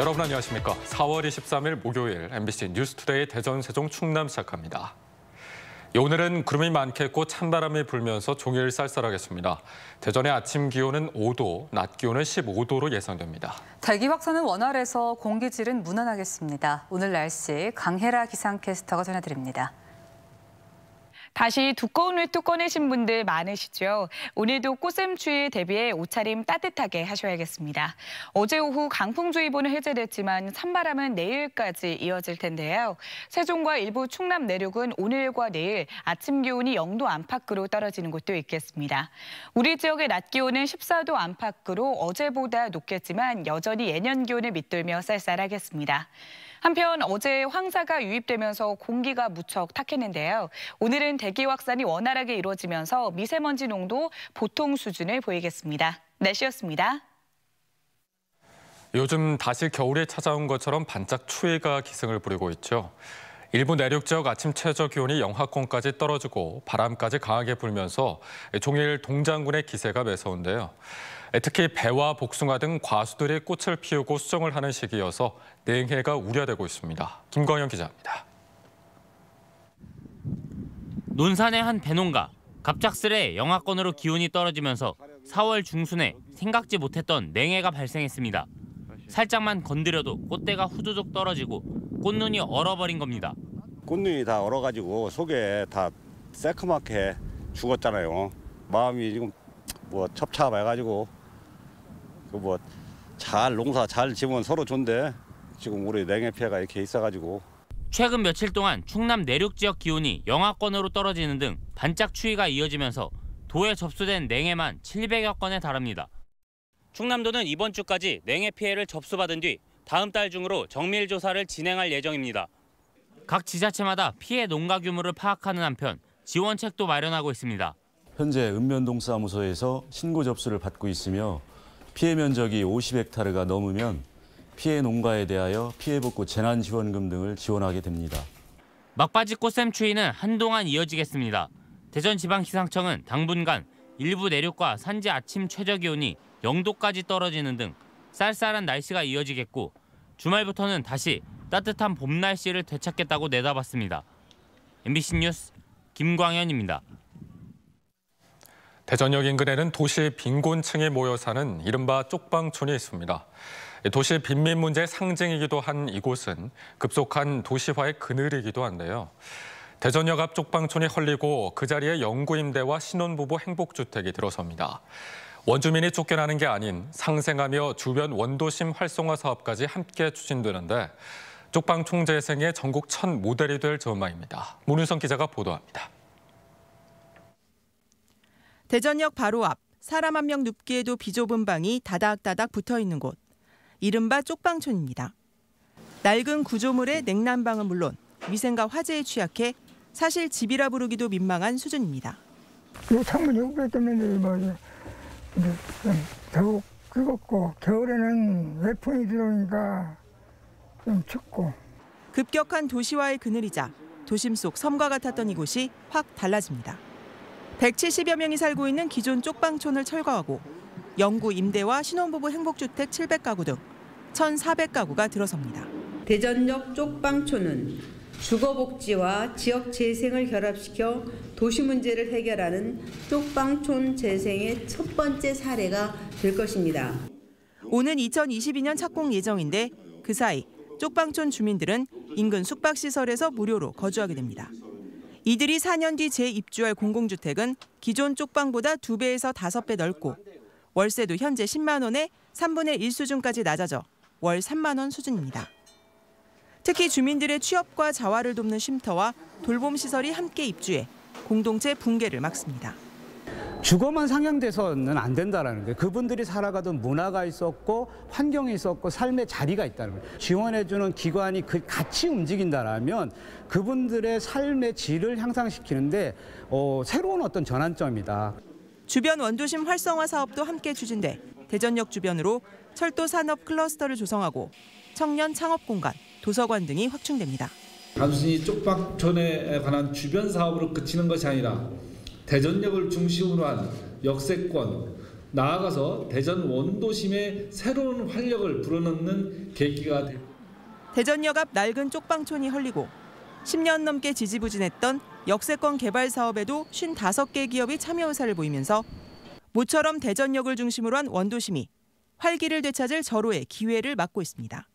여러분 안녕하십니까? 4월 23일 목요일 MBC 뉴스투데이 대전, 세종, 충남 시작합니다. 오늘은 구름이 많겠고 찬바람이 불면서 종일 쌀쌀하겠습니다. 대전의 아침 기온은 5도, 낮 기온은 15도로 예상됩니다. 대기 확산은 원활해서 공기질은 무난하겠습니다. 오늘 날씨 강혜라 기상캐스터가 전해드립니다. 다시 두꺼운 외투 꺼내신 분들 많으시죠? 오늘도 꽃샘추위에 대비해 옷차림 따뜻하게 하셔야겠습니다. 어제 오후 강풍주의보는 해제됐지만 찬바람은 내일까지 이어질 텐데요. 세종과 일부 충남 내륙은 오늘과 내일 아침 기온이 0도 안팎으로 떨어지는 곳도 있겠습니다. 우리 지역의 낮 기온은 14도 안팎으로 어제보다 높겠지만 여전히 예년 기온을 밑돌며 쌀쌀하겠습니다. 한편 어제 황사가 유입되면서 공기가 무척 탁했는데요. 오늘은 대기 확산이 원활하게 이루어지면서 미세먼지 농도 보통 수준을 보이겠습니다. 날씨였습니다. 요즘 다시 겨울이 찾아온 것처럼 반짝 추위가 기승을 부리고 있죠. 일부 내륙 지역 아침 최저 기온이 영하권까지 떨어지고 바람까지 강하게 불면서 종일 동장군의 기세가 매서운데요. 특히 배와 복숭아 등 과수들이 꽃을 피우고 수정을 하는 시기여서 냉해가 우려되고 있습니다. 김광현 기자입니다. 논산의 한 배농가. 갑작스레 영하권으로 기온이 떨어지면서 4월 중순에 생각지 못했던 냉해가 발생했습니다. 살짝만 건드려도 꽃대가 후두둑 떨어지고 꽃눈이 얼어버린 겁니다. 꽃눈이 다 얼어가지고 속에 다 새카맣게 죽었잖아요. 마음이 지금 첩찹해가지고 잘 농사 잘 지으면 서로 좋은데 지금 우리 냉해 피해가 이렇게 있어가지고. 최근 며칠 동안 충남 내륙 지역 기온이 영하권으로 떨어지는 등 반짝 추위가 이어지면서 도에 접수된 냉해만 700여 건에 달합니다. 충남도는 이번 주까지 냉해 피해를 접수받은 뒤 다음 달 중으로 정밀 조사를 진행할 예정입니다. 각 지자체마다 피해 농가 규모를 파악하는 한편 지원책도 마련하고 있습니다. 현재 읍면동사무소에서 신고 접수를 받고 있으며 피해 면적이 50헥타르가 넘으면 피해 농가에 대하여 피해복구 재난지원금 등을 지원하게 됩니다. 막바지 꽃샘추위는 한동안 이어지겠습니다. 대전지방기상청은 당분간 일부 내륙과 산지 아침 최저기온이 0도까지 떨어지는 등 쌀쌀한 날씨가 이어지겠고 주말부터는 다시 따뜻한 봄 날씨를 되찾겠다고 내다봤습니다. MBC 뉴스 김광현입니다. 대전역 인근에는 도시 빈곤층이 모여 사는 이른바 쪽방촌이 있습니다. 도시 빈민 문제의 상징이기도 한 이곳은 급속한 도시화의 그늘이기도 한데요. 대전역 앞 쪽방촌이 헐리고 그 자리에 영구 임대와 신혼부부 행복주택이 들어섭니다. 원주민이 쫓겨나는 게 아닌 상생하며 주변 원도심 활성화 사업까지 함께 추진되는데 쪽방촌 재생의 전국 첫 모델이 될 전망입니다. 문윤성 기자가 보도합니다. 대전역 바로 앞 사람 한 명 눕기에도 비좁은 방이 다닥다닥 붙어있는 곳. 이른바 쪽방촌입니다. 낡은 구조물의 냉난방은 물론 위생과 화재에 취약해 사실 집이라 부르기도 민망한 수준입니다. 이 창문이 우겨졌는데 더욱 뜨겁고 겨울에는 외풍이 들어오니까 좀 춥고. 급격한 도시화의 그늘이자 도심 속 섬과 같았던 이곳이 확 달라집니다. 170여 명이 살고 있는 기존 쪽방촌을 철거하고 영구 임대와 신혼부부 행복주택 700가구 등 1,400가구가 들어섭니다. 대전역 쪽방촌은 주거복지와 지역 재생을 결합시켜 도시 문제를 해결하는 쪽방촌 재생의 첫 번째 사례가 될 것입니다. 오는 2022년 착공 예정인데 그 사이 쪽방촌 주민들은 인근 숙박시설에서 무료로 거주하게 됩니다. 이들이 4년 뒤 재입주할 공공주택은 기존 쪽방보다 2배에서 5배 넓고 월세도 현재 10만 원에 3분의 1 수준까지 낮아져 월 3만 원 수준입니다. 특히 주민들의 취업과 자활을 돕는 쉼터와 돌봄 시설이 함께 입주해 공동체 붕괴를 막습니다. 주거만 상향돼서는 안 된다는 거예요. 그분들이 살아가던 문화가 있었고 환경이 있었고 삶의 자리가 있다는 거예요. 지원해주는 기관이 같이 움직인다면 그분들의 삶의 질을 향상시키는데 새로운 어떤 전환점이다. 주변 원도심 활성화 사업도 함께 추진돼 대전역 주변으로 철도 산업 클러스터를 조성하고 청년 창업 공간, 도서관 등이 확충됩니다. 단순히 쪽방촌에 관한 주변 사업으로 그치는 것이 아니라 대전역을 중심으로 한 역세권, 나아가서 대전 원도심의 새로운 활력을 불어넣는 계기가 될 대전역 앞 낡은 쪽방촌이 헐리고 10년 넘게 지지부진했던 역세권 개발 사업에도 55개 기업이 참여 의사를 보이면서 모처럼 대전역을 중심으로 한 원도심이 활기를 되찾을 절호의 기회를 맞고 있습니다.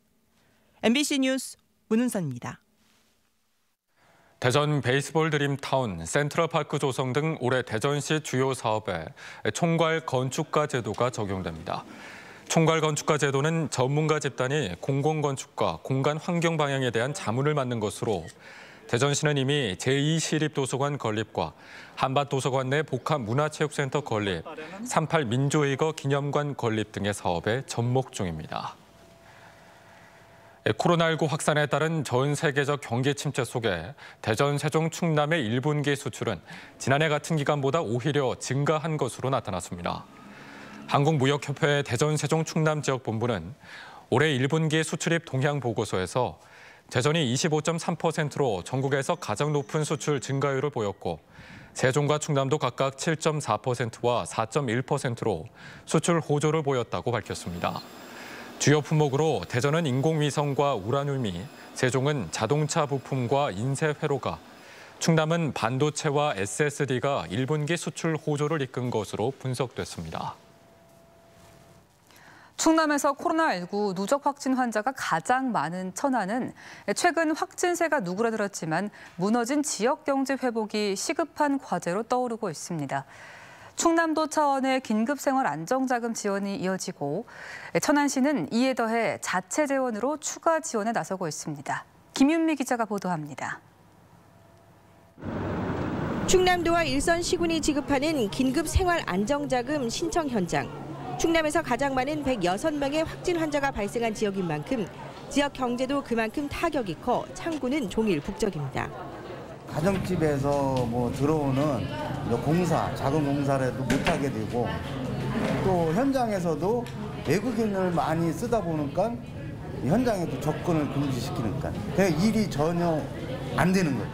MBC 뉴스 문은선입니다. 대전 베이스볼 드림타운, 센트럴파크 조성 등 올해 대전시 주요 사업에 총괄 건축가 제도가 적용됩니다. 총괄 건축가 제도는 전문가 집단이 공공건축과 공간 환경 방향에 대한 자문을 맡는 것으로 대전시는 이미 제2시립도서관 건립과 한밭도서관 내 복합문화체육센터 건립, 38 민주의거 기념관 건립 등의 사업에 접목 중입니다. 코로나19 확산에 따른 전 세계적 경기 침체 속에 대전, 세종, 충남의 1분기 수출은 지난해 같은 기간보다 오히려 증가한 것으로 나타났습니다. 한국무역협회 대전, 세종, 충남 지역본부는 올해 1분기 수출입 동향 보고서에서 대전이 25.3%로 전국에서 가장 높은 수출 증가율을 보였고 세종과 충남도 각각 7.4%와 4.1%로 수출 호조를 보였다고 밝혔습니다. 주요 품목으로 대전은 인공위성과 우라늄이, 세종은 자동차 부품과 인쇄 회로가, 충남은 반도체와 SSD가 1분기 수출 호조를 이끈 것으로 분석됐습니다. 충남에서 코로나19 누적 확진 환자가 가장 많은 천안은 최근 확진세가 누그러들었지만 무너진 지역 경제 회복이 시급한 과제로 떠오르고 있습니다. 충남도 차원의 긴급생활 안정자금 지원이 이어지고 천안시는 이에 더해 자체 재원으로 추가 지원에 나서고 있습니다. 김윤미 기자가 보도합니다. 충남도와 일선시군이 지급하는 긴급생활 안정자금 신청 현장. 충남에서 가장 많은 106명의 확진 환자가 발생한 지역인 만큼 지역 경제도 그만큼 타격이 커 창구는 종일 북적입니다. 가정집에서 들어오는 공사, 작은 공사라도 못하게 되고 또 현장에서도 외국인을 많이 쓰다 보니까 현장에도 접근을 금지시키니까 그냥 일이 전혀 안 되는 거예요.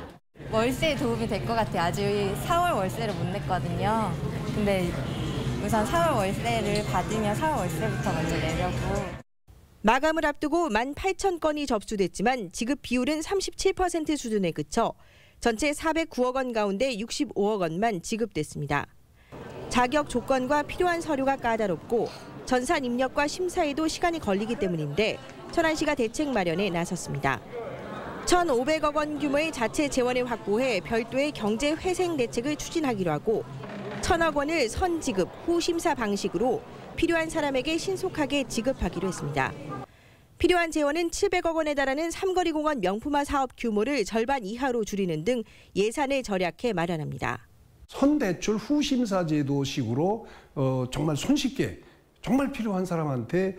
월세에 도움이 될 것 같아요. 아직 4월 월세를 못 냈거든요. 근데 우선 4월 월세를 받으면 4월 월세부터 먼저 내려고. 마감을 앞두고 18,000건이 접수됐지만 지급 비율은 37% 수준에 그쳐 전체 409억 원 가운데 65억 원만 지급됐습니다. 자격 조건과 필요한 서류가 까다롭고 전산 입력과 심사에도 시간이 걸리기 때문인데 천안시가 대책 마련에 나섰습니다. 1,500억 원 규모의 자체 재원을 확보해 별도의 경제 회생 대책을 추진하기로 하고 1,000억 원을 선지급, 후심사 방식으로 필요한 사람에게 신속하게 지급하기로 했습니다. 필요한 재원은 700억 원에 달하는 삼거리공원 명품화 사업 규모를 절반 이하로 줄이는 등 예산을 절약해 마련합니다. 선대출 후심사 제도식으로 정말 손쉽게 정말 필요한 사람한테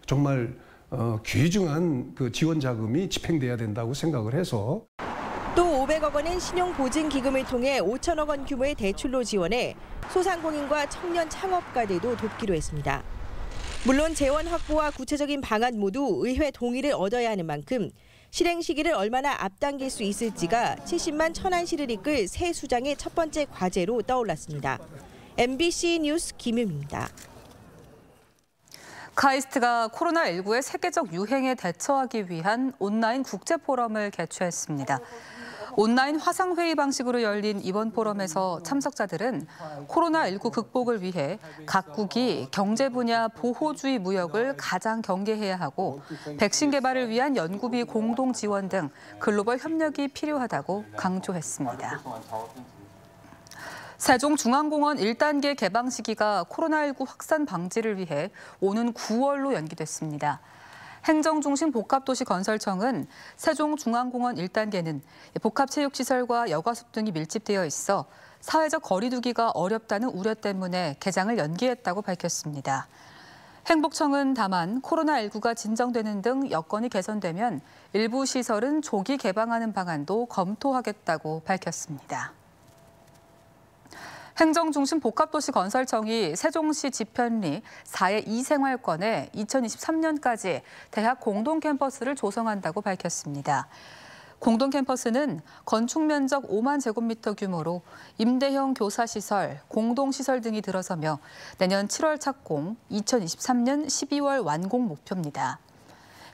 정말 귀중한 지원 자금이 집행돼야 된다고 생각을 해서 또 500억 원은 신용보증기금을 통해 5천억 원 규모의 대출로 지원해 소상공인과 청년 창업가들도 돕기로 했습니다. 물론 재원 확보와 구체적인 방안 모두 의회 동의를 얻어야 하는 만큼 실행 시기를 얼마나 앞당길 수 있을지가 70만 천안시를 이끌 새 수장의 첫 번째 과제로 떠올랐습니다. MBC 뉴스 김윤미입니다. 카이스트가 코로나19의 세계적 유행에 대처하기 위한 온라인 국제 포럼을 개최했습니다. 온라인 화상회의 방식으로 열린 이번 포럼에서 참석자들은 코로나19 극복을 위해 각국이 경제 분야 보호주의 무역을 가장 경계해야 하고 백신 개발을 위한 연구비 공동 지원 등 글로벌 협력이 필요하다고 강조했습니다. 세종중앙공원 1단계 개방 시기가 코로나19 확산 방지를 위해 오는 9월로 연기됐습니다. 행정중심 복합도시건설청은 세종중앙공원 1단계는 복합체육시설과 여가숲 등이 밀집되어 있어 사회적 거리 두기가 어렵다는 우려 때문에 개장을 연기했다고 밝혔습니다. 행복청은 다만 코로나19가 진정되는 등 여건이 개선되면 일부 시설은 조기 개방하는 방안도 검토하겠다고 밝혔습니다. 행정중심 복합도시건설청이 세종시 지편리 4의 2생활권에 2023년까지 대학 공동캠퍼스를 조성한다고 밝혔습니다. 공동 캠퍼스는 건축 면적 5만 제곱미터 규모로 임대형 교사시설, 공동시설 등이 들어서며 내년 7월 착공, 2023년 12월 완공 목표입니다.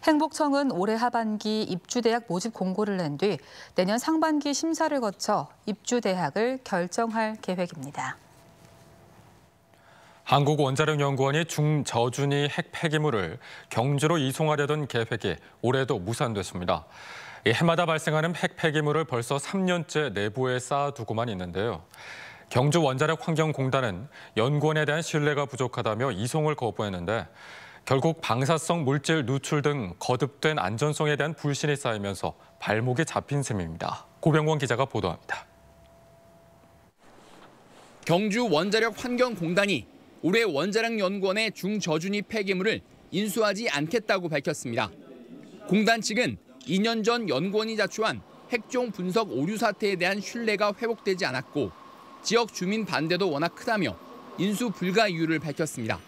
행복청은 올해 하반기 입주대학 모집 공고를 낸 뒤 내년 상반기 심사를 거쳐 입주대학을 결정할 계획입니다. 한국원자력연구원이 중저준위 핵 폐기물을 경주로 이송하려던 계획이 올해도 무산됐습니다. 해마다 발생하는 핵 폐기물을 벌써 3년째 내부에 쌓아두고만 있는데요. 경주원자력환경공단은 연구원에 대한 신뢰가 부족하다며 이송을 거부했는데 결국 방사성 물질 누출 등 거듭된 안전성에 대한 불신이 쌓이면서 발목이 잡힌 셈입니다. 고병권 기자가 보도합니다. 경주원자력환경공단이 올해 원자력연구원의 중저준위 폐기물을 인수하지 않겠다고 밝혔습니다. 공단 측은 2년 전 연구원이 자초한 핵종 분석 오류 사태에 대한 신뢰가 회복되지 않았고 지역 주민 반대도 워낙 크다며 인수 불가 이유를 밝혔습니다.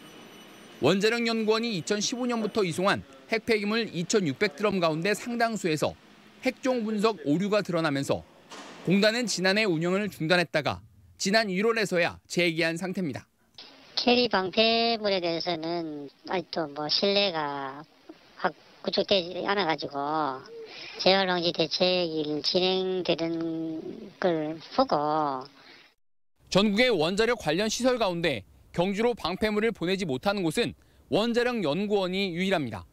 원자력연구원이 2015년부터 이송한 핵 폐기물 2,600드럼 가운데 상당수에서 핵종 분석 오류가 드러나면서 공단은 지난해 운영을 중단했다가 지난 1월에서야 재개한 상태입니다. 캐리 방패물에 대해서는 아직도 신뢰가 확 구축되지 않아가지고 재활방지 대책이 진행되는 걸 보고 전국의 원자력 관련 시설 가운데 경주로 방패물을 보내지 못하는 곳은 원자력연구원이 유일합니다.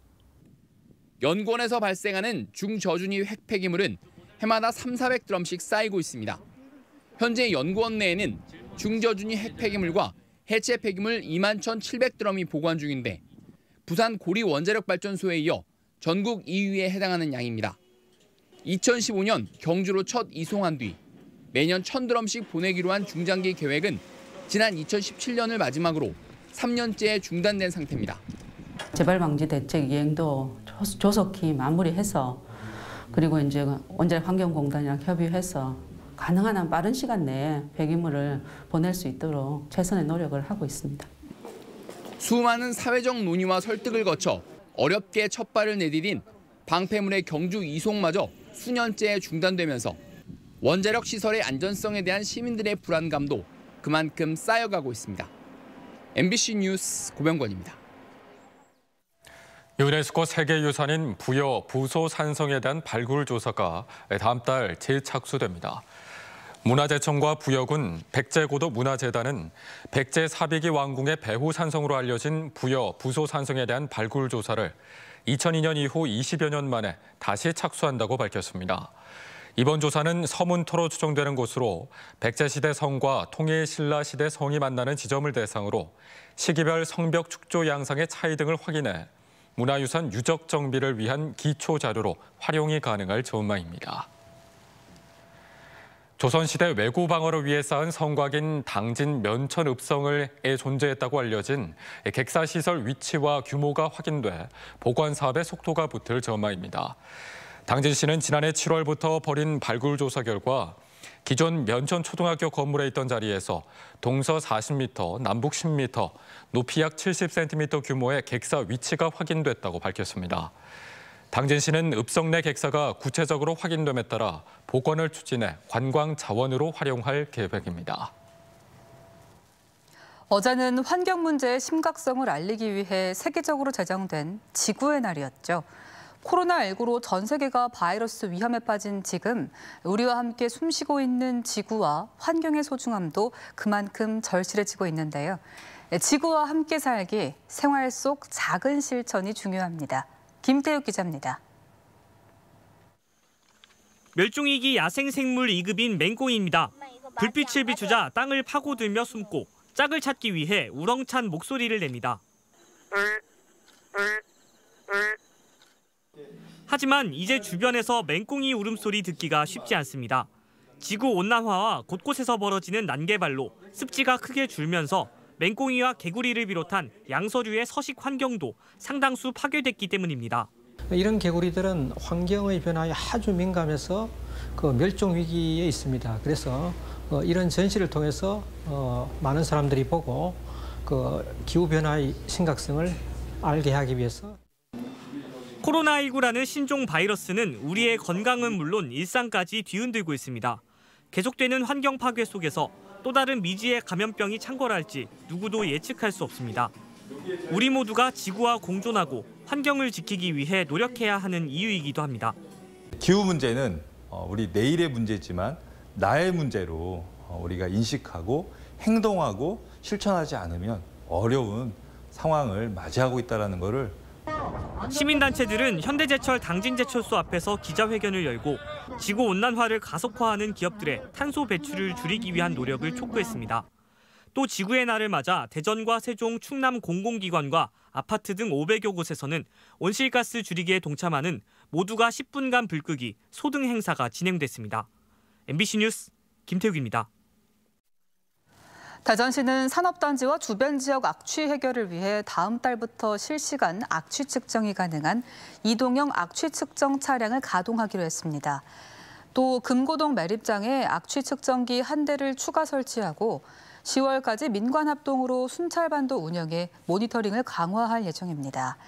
연구원에서 발생하는 중저준위 핵 폐기물은 해마다 300~400드럼씩 쌓이고 있습니다. 현재 연구원 내에는 중저준위 핵 폐기물과 해체 폐기물 21,700드럼이 보관 중인데 부산 고리 원자력발전소에 이어 전국 2위에 해당하는 양입니다. 2015년 경주로 첫 이송한 뒤 매년 1,000드럼씩 보내기로 한 중장기 계획은 지난 2017년을 마지막으로 3년째 중단된 상태입니다. 재발방지 대책 이행도 조속히 마무리해서 그리고 이제 원자력환경공단이랑 협의해서 가능한 한 빠른 시간 내에 폐기물을 보낼 수 있도록 최선의 노력을 하고 있습니다. 수많은 사회적 논의와 설득을 거쳐 어렵게 첫 발을 내디딘 방패물의 경주 이송마저 수년째 중단되면서 원자력 시설의 안전성에 대한 시민들의 불안감도 그만큼 쌓여가고 있습니다. MBC 뉴스 고병권입니다. 유네스코 세계유산인 부여 부소산성에 대한 발굴 조사가 다음 달 재착수됩니다. 문화재청과 부여군, 백제고도 문화재단은 백제 사비기 왕궁의 배후산성으로 알려진 부여 부소산성에 대한 발굴 조사를 2002년 이후 20여 년 만에 다시 착수한다고 밝혔습니다. 이번 조사는 서문토로 추정되는 곳으로 백제시대 성과 통일신라시대 성이 만나는 지점을 대상으로 시기별 성벽 축조 양상의 차이 등을 확인해 문화유산 유적 정비를 위한 기초 자료로 활용이 가능할 전망입니다. 조선시대 왜구 방어를 위해 쌓은 성곽인 당진 면천읍성에 존재했다고 알려진 객사시설 위치와 규모가 확인돼 보관 사업에 속도가 붙을 전망입니다. 당진시는 지난해 7월부터 벌인 발굴 조사 결과 기존 면천초등학교 건물에 있던 자리에서 동서 40m, 남북 10m, 높이 약 70cm 규모의 객사 위치가 확인됐다고 밝혔습니다. 당진시는 읍성 내 객사가 구체적으로 확인됨에 따라 복원을 추진해 관광 자원으로 활용할 계획입니다. 어제는 환경 문제의 심각성을 알리기 위해 세계적으로 제정된 지구의 날이었죠. 코로나19로 전 세계가 바이러스 위험에 빠진 지금 우리와 함께 숨쉬고 있는 지구와 환경의 소중함도 그만큼 절실해지고 있는데요. 지구와 함께 살기, 생활 속 작은 실천이 중요합니다. 김태욱 기자입니다. 멸종위기 야생생물 2급인 맹꽁이입니다. 불빛을 비추자 땅을 파고들며 숨고 짝을 찾기 위해 우렁찬 목소리를 냅니다. 하지만 이제 주변에서 맹꽁이 울음소리 듣기가 쉽지 않습니다. 지구온난화와 곳곳에서 벌어지는 난개발로 습지가 크게 줄면서 맹꽁이와 개구리를 비롯한 양서류의 서식 환경도 상당수 파괴됐기 때문입니다. 이런 개구리들은 환경의 변화에 아주 민감해서 멸종 위기에 있습니다. 그래서 이런 전시를 통해서 많은 사람들이 보고 기후 변화의 심각성을 알게 하기 위해서 코로나19라는 신종 바이러스는 우리의 건강은 물론 일상까지 뒤흔들고 있습니다. 계속되는 환경 파괴 속에서 또 다른 미지의 감염병이 창궐할지 누구도 예측할 수 없습니다. 우리 모두가 지구와 공존하고 환경을 지키기 위해 노력해야 하는 이유이기도 합니다. 기후 문제는 우리 내일의 문제지만 나의 문제로 우리가 인식하고 행동하고 실천하지 않으면 어려운 상황을 맞이하고 있다는 것을 시민단체들은 현대제철 당진제철소 앞에서 기자회견을 열고 지구온난화를 가속화하는 기업들의 탄소 배출을 줄이기 위한 노력을 촉구했습니다. 또 지구의 날을 맞아 대전과 세종, 충남 공공기관과 아파트 등 500여 곳에서는 온실가스 줄이기에 동참하는 모두가 10분간 불 끄기 소등 행사가 진행됐습니다. MBC 뉴스 김태욱입니다. 대전시는 산업단지와 주변 지역 악취 해결을 위해 다음 달부터 실시간 악취 측정이 가능한 이동형 악취 측정 차량을 가동하기로 했습니다. 또 금고동 매립장에 악취 측정기 1대를 추가 설치하고 10월까지 민관 합동으로 순찰반도 운영해 모니터링을 강화할 예정입니다.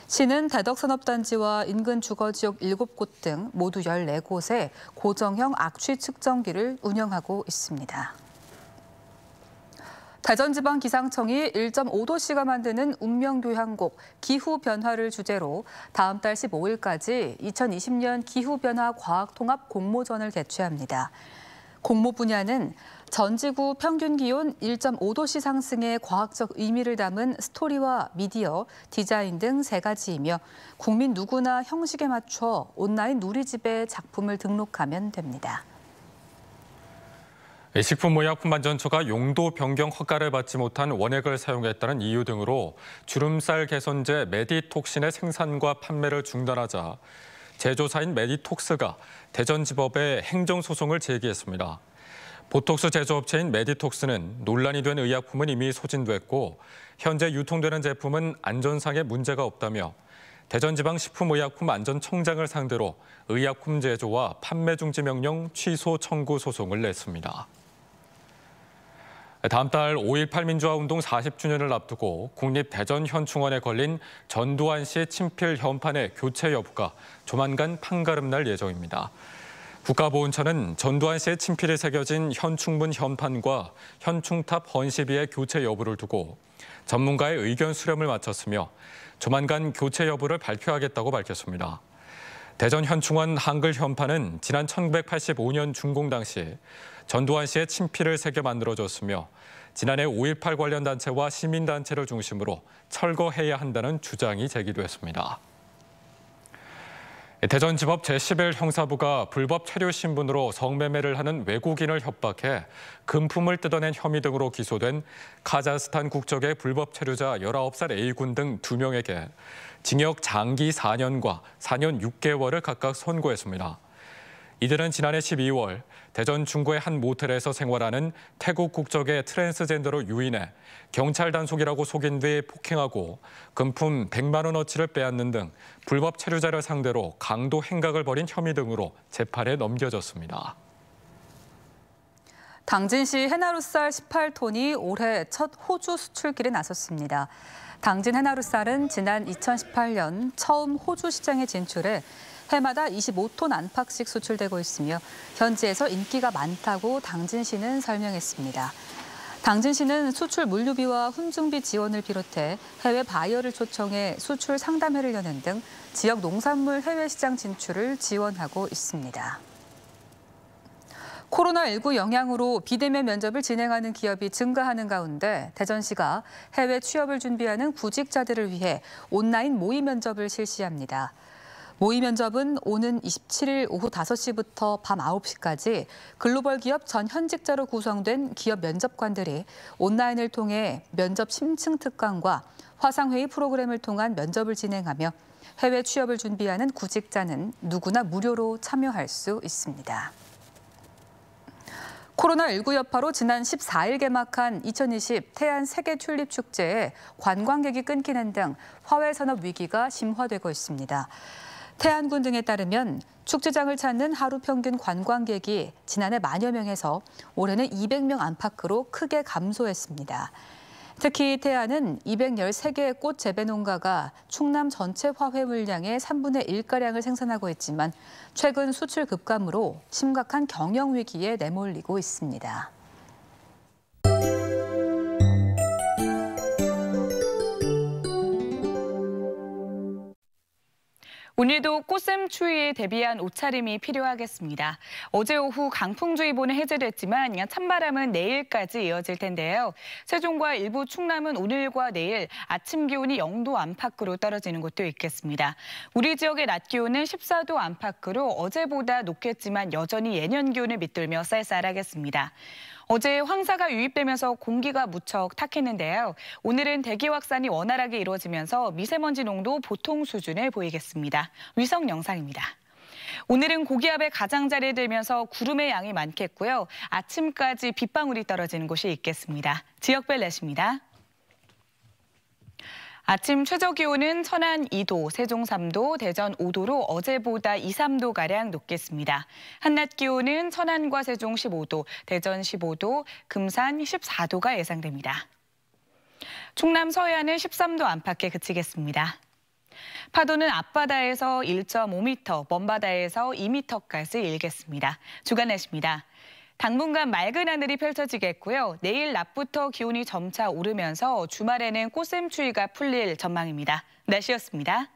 시는 대덕산업단지와 인근 주거지역 7곳 등 모두 14곳에 고정형 악취 측정기를 운영하고 있습니다. 대전지방기상청이 1.5도씨가 만드는 운명교향곡 기후변화를 주제로 다음 달 15일까지 2020년 기후변화 과학통합 공모전을 개최합니다. 공모 분야는 전지구 평균 기온 1.5도씨 상승의 과학적 의미를 담은 스토리와 미디어, 디자인 등 3가지이며 국민 누구나 형식에 맞춰 온라인 누리집에 작품을 등록하면 됩니다. 식품의약품안전처가 용도 변경 허가를 받지 못한 원액을 사용했다는 이유 등으로 주름살 개선제 메디톡신의 생산과 판매를 중단하자 제조사인 메디톡스가 대전지법에 행정소송을 제기했습니다. 보톡스 제조업체인 메디톡스는 논란이 된 의약품은 이미 소진됐고 현재 유통되는 제품은 안전상의 문제가 없다며 대전지방식품의약품안전청장을 상대로 의약품 제조와 판매 중지 명령 취소 청구 소송을 냈습니다. 다음 달 5.18 민주화운동 40주년을 앞두고 국립대전현충원에 걸린 전두환 씨 친필 현판의 교체 여부가 조만간 판가름 날 예정입니다. 국가보훈처는 전두환 씨의 친필이 새겨진 현충문 현판과 현충탑 헌시비의 교체 여부를 두고 전문가의 의견 수렴을 마쳤으며 조만간 교체 여부를 발표하겠다고 밝혔습니다. 대전현충원 한글 현판은 지난 1985년 준공 당시 전두환 씨의 친필을 새겨 만들어졌으며 지난해 5.18 관련 단체와 시민단체를 중심으로 철거해야 한다는 주장이 제기됐습니다. 대전지법 제11 형사부가 불법 체류 신분으로 성매매를 하는 외국인을 협박해 금품을 뜯어낸 혐의 등으로 기소된 카자흐스탄 국적의 불법 체류자 19살 A군 등 2명에게 징역 장기 4년과 4년 6개월을 각각 선고했습니다. 이들은 지난해 12월 대전 중구의 한 모텔에서 생활하는 태국 국적의 트랜스젠더로 유인해 경찰 단속이라고 속인 뒤 폭행하고 금품 100만 원어치를 빼앗는 등 불법 체류자를 상대로 강도 행각을 벌인 혐의 등으로 재판에 넘겨졌습니다. 당진시 해나루쌀 18톤이 올해 첫 호주 수출길에 나섰습니다. 당진 해나루쌀은 지난 2018년 처음 호주 시장에 진출해 해마다 25톤 안팎씩 수출되고 있으며 현지에서 인기가 많다고 당진시는 설명했습니다. 당진시는 수출 물류비와 훈증비 지원을 비롯해 해외 바이어를 초청해 수출 상담회를 여는 등 지역 농산물 해외 시장 진출을 지원하고 있습니다. 코로나19 영향으로 비대면 면접을 진행하는 기업이 증가하는 가운데 대전시가 해외 취업을 준비하는 구직자들을 위해 온라인 모의 면접을 실시합니다. 모의 면접은 오는 27일 오후 5시부터 밤 9시까지 글로벌 기업 전 현직자로 구성된 기업 면접관들이 온라인을 통해 면접 심층 특강과 화상회의 프로그램을 통한 면접을 진행하며 해외 취업을 준비하는 구직자는 누구나 무료로 참여할 수 있습니다. 코로나19 여파로 지난 14일 개막한 2020 태안 세계 튤립 축제에 관광객이 끊기는 등 화훼산업 위기가 심화되고 있습니다. 태안군 등에 따르면 축제장을 찾는 하루 평균 관광객이 지난해 만여 명에서 올해는 200명 안팎으로 크게 감소했습니다. 특히 태안은 213개의 꽃 재배 농가가 충남 전체 화훼 물량의 3분의 1가량을 생산하고 있지만 최근 수출 급감으로 심각한 경영 위기에 내몰리고 있습니다. 오늘도 꽃샘 추위에 대비한 옷차림이 필요하겠습니다. 어제 오후 강풍주의보는 해제됐지만 찬바람은 내일까지 이어질 텐데요. 세종과 일부 충남은 오늘과 내일 아침 기온이 0도 안팎으로 떨어지는 곳도 있겠습니다. 우리 지역의 낮 기온은 14도 안팎으로 어제보다 높겠지만 여전히 예년 기온을 밑돌며 쌀쌀하겠습니다. 어제 황사가 유입되면서 공기가 무척 탁했는데요. 오늘은 대기 확산이 원활하게 이루어지면서 미세먼지 농도 보통 수준을 보이겠습니다. 위성 영상입니다. 오늘은 고기압의 가장자리에 들면서 구름의 양이 많겠고요. 아침까지 빗방울이 떨어지는 곳이 있겠습니다. 지역별 날씨입니다. 아침 최저 기온은 천안 2도, 세종 3도, 대전 5도로 어제보다 2, 3도가량 높겠습니다. 한낮 기온은 천안과 세종 15도, 대전 15도, 금산 14도가 예상됩니다. 충남 서해안은 13도 안팎에 그치겠습니다. 파도는 앞바다에서 1.5m, 먼바다에서 2m까지 일겠습니다. 주간 날씨입니다. 당분간 맑은 하늘이 펼쳐지겠고요. 내일 낮부터 기온이 점차 오르면서 주말에는 꽃샘추위가 풀릴 전망입니다. 날씨였습니다.